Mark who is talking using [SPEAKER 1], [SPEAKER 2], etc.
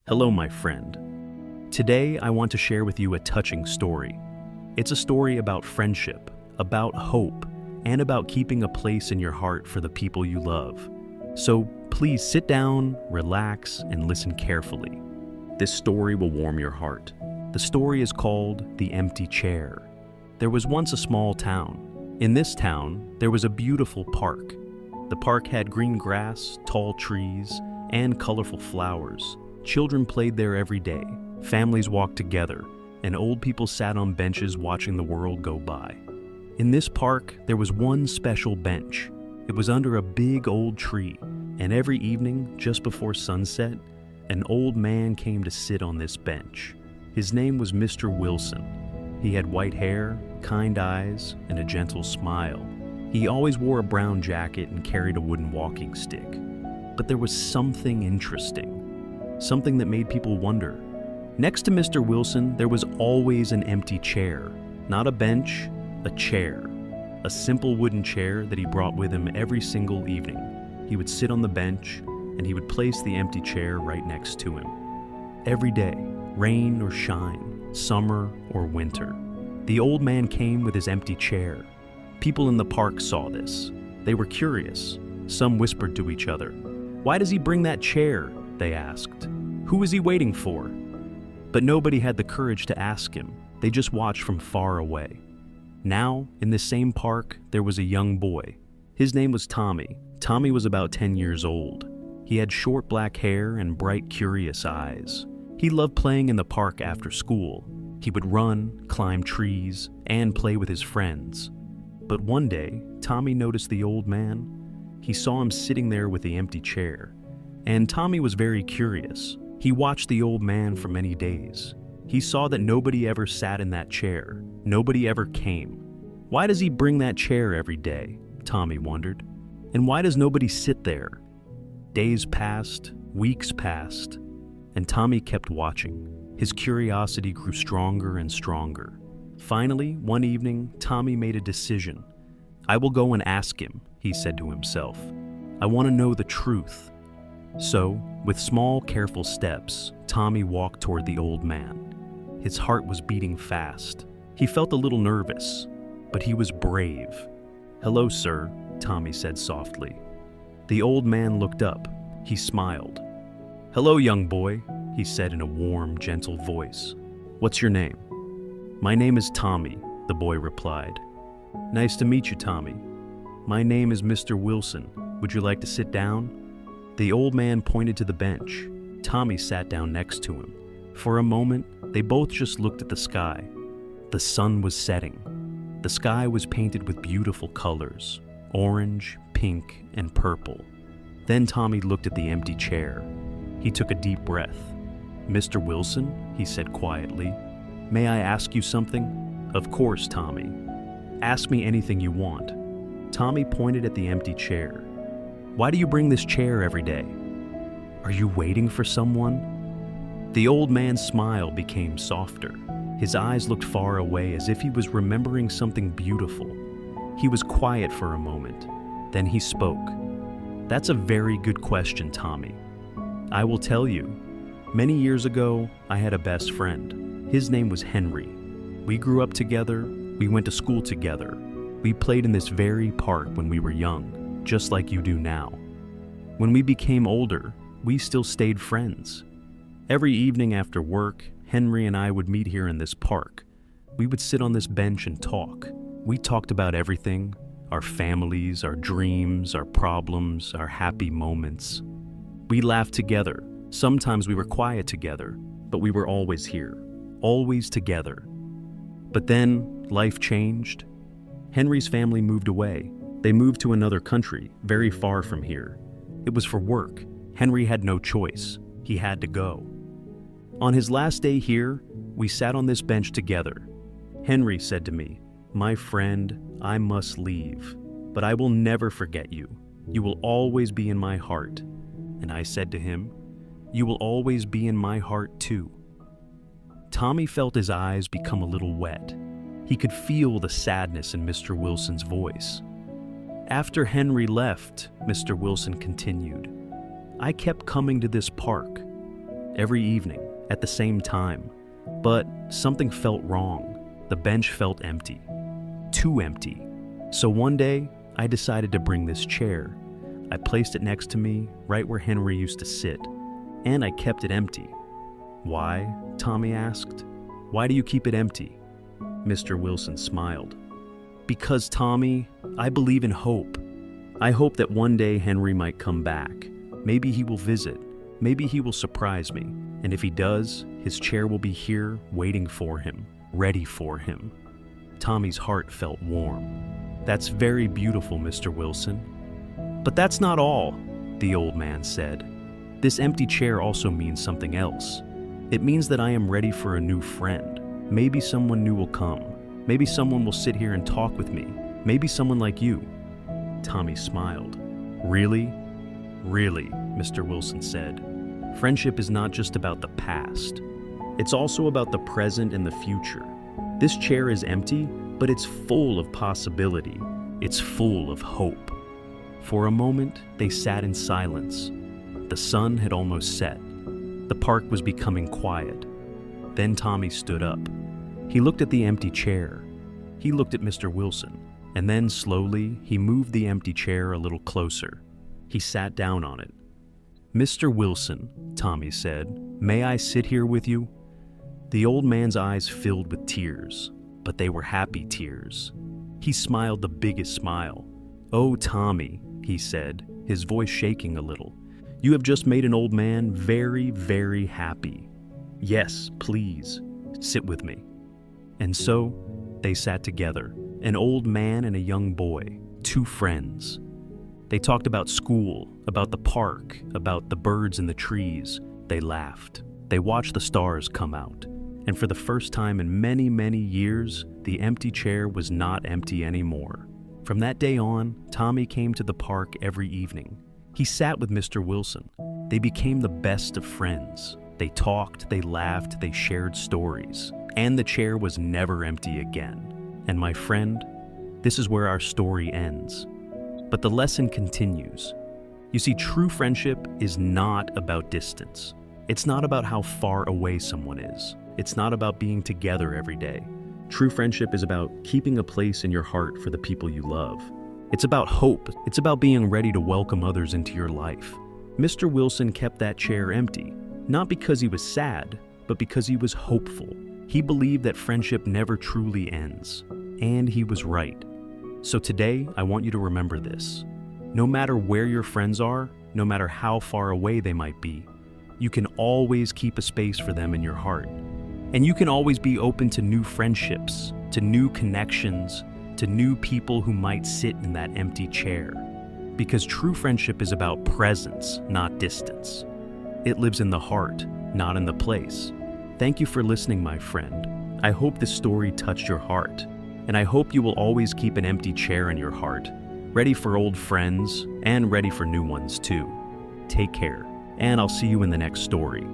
[SPEAKER 1] Hello, my friend. Today, I want to share with you a touching story. It's a story about friendship, about hope, and about keeping a place in your heart for the people you love. So please sit down, relax, and listen carefully. This story will warm your heart. The story is called The Empty Chair. There was once a small town. In this town, there was a beautiful park. The park had green grass, tall trees, and colorful flowers. Children played there every day, families walked together, and old people sat on benches watching the world go by. In this park, there was one special bench. It was under a big old tree, and every evening, just before sunset, an old man came to sit on this bench. His name was Mr. Wilson. He had white hair, kind eyes, and a gentle smile. He always wore a brown jacket and carried a wooden walking stick. But there was something interesting. Something that made people wonder. Next to Mr. Wilson, there was always an empty chair. Not a bench, a chair. A simple wooden chair that he brought with him every single evening. He would sit on the bench, and he would place the empty chair right next to him. Every day, rain or shine, summer or winter, the old man came with his empty chair. People in the park saw this. They were curious. Some whispered to each other, "Why does he bring that chair?" they asked. "Who is he waiting for?" But nobody had the courage to ask him. They just watched from far away. Now, in this same park, there was a young boy. His name was Tommy. Tommy was about 10 years old. He had short black hair and bright, curious eyes. He loved playing in the park after school. He would run, climb trees, and play with his friends. But one day, Tommy noticed the old man. He saw him sitting there with the empty chair. And Tommy was very curious. He watched the old man for many days. He saw that nobody ever sat in that chair. Nobody ever came. Why does he bring that chair every day? Tommy wondered. And why does nobody sit there? Days passed, weeks passed, and Tommy kept watching. His curiosity grew stronger and stronger. Finally, one evening, Tommy made a decision. "I will go and ask him," he said to himself. "I want to know the truth." So, with small, careful steps, Tommy walked toward the old man. His heart was beating fast. He felt a little nervous, but he was brave. "Hello, sir," Tommy said softly. The old man looked up. He smiled. "Hello, young boy," he said in a warm, gentle voice. "What's your name?" "My name is Tommy," the boy replied. "Nice to meet you, Tommy. My name is Mr. Wilson. Would you like to sit down?" The old man pointed to the bench. Tommy sat down next to him. For a moment, they both just looked at the sky. The sun was setting. The sky was painted with beautiful colors, orange, pink, and purple. Then Tommy looked at the empty chair. He took a deep breath. "Mr. Wilson," he said quietly, "may I ask you something?" "Of course, Tommy. Ask me anything you want." Tommy pointed at the empty chair. "Why do you bring this chair every day? Are you waiting for someone?" The old man's smile became softer. His eyes looked far away as if he was remembering something beautiful. He was quiet for a moment. Then he spoke. "That's a very good question, Tommy. I will tell you. Many years ago, I had a best friend. His name was Henry. We grew up together. We went to school together. We played in this very park when we were young, just like you do now. When we became older, we still stayed friends. Every evening after work, Henry and I would meet here in this park. We would sit on this bench and talk. We talked about everything, our families, our dreams, our problems, our happy moments. We laughed together. Sometimes we were quiet together, but we were always here, always together. But then life changed. Henry's family moved away. They moved to another country, very far from here. It was for work. Henry had no choice. He had to go. On his last day here, we sat on this bench together. Henry said to me, "My friend, I must leave, but I will never forget you. You will always be in my heart." And I said to him, "You will always be in my heart too." Tommy felt his eyes become a little wet. He could feel the sadness in Mr. Wilson's voice. After Henry left, Mr. Wilson continued, "I kept coming to this park. every evening, at the same time. But something felt wrong. The bench felt empty. Too empty. So one day, I decided to bring this chair. I placed it next to me, right where Henry used to sit, and I kept it empty. Why? Tommy asked. Why do you keep it empty? Mr. Wilson smiled. Because, Tommy, I believe in hope. I hope that one day Henry might come back. Maybe he will visit. Maybe he will surprise me. And if he does, his chair will be here, waiting for him, ready for him. Tommy's heart felt warm. That's very beautiful, Mr. Wilson. But that's not all, the old man said. This empty chair also means something else. It means that I am ready for a new friend. Maybe someone new will come. Maybe someone will sit here and talk with me. Maybe someone like you. Tommy smiled. Really? Really, Mr. Wilson said. Friendship is not just about the past. It's also about the present and the future. This chair is empty, but it's full of possibility. It's full of hope. For a moment, they sat in silence. The sun had almost set. The park was becoming quiet. Then Tommy stood up. He looked at the empty chair. He looked at Mr. Wilson, and then slowly he moved the empty chair a little closer. He sat down on it. Mr. Wilson, Tommy said, may I sit here with you? The old man's eyes filled with tears, but they were happy tears. He smiled the biggest smile. Oh, Tommy, he said, his voice shaking a little. You have just made an old man very, very happy. Yes, please, sit with me. And so, they sat together, an old man and a young boy, two friends. They talked about school, about the park, about the birds in the trees. They laughed. They watched the stars come out. And for the first time in many, many years, the empty chair was not empty anymore. From that day on, Tommy came to the park every evening. He sat with Mr. Wilson. They became the best of friends. They talked, they laughed, they shared stories. And the chair was never empty again. And my friend, this is where our story ends. But the lesson continues. You see, true friendship is not about distance. It's not about how far away someone is. It's not about being together every day. True friendship is about keeping a place in your heart for the people you love. It's about hope. It's about being ready to welcome others into your life. Mr. Wilson kept that chair empty, not because he was sad, but because he was hopeful. He believed that friendship never truly ends, and he was right. So today, I want you to remember this. No matter where your friends are, no matter how far away they might be, you can always keep a space for them in your heart. And you can always be open to new friendships, to new connections, to new people who might sit in that empty chair. Because true friendship is about presence, not distance. It lives in the heart, not in the place. Thank you for listening, my friend. I hope this story touched your heart, and I hope you will always keep an empty chair in your heart, ready for old friends and ready for new ones too. Take care, and I'll see you in the next story.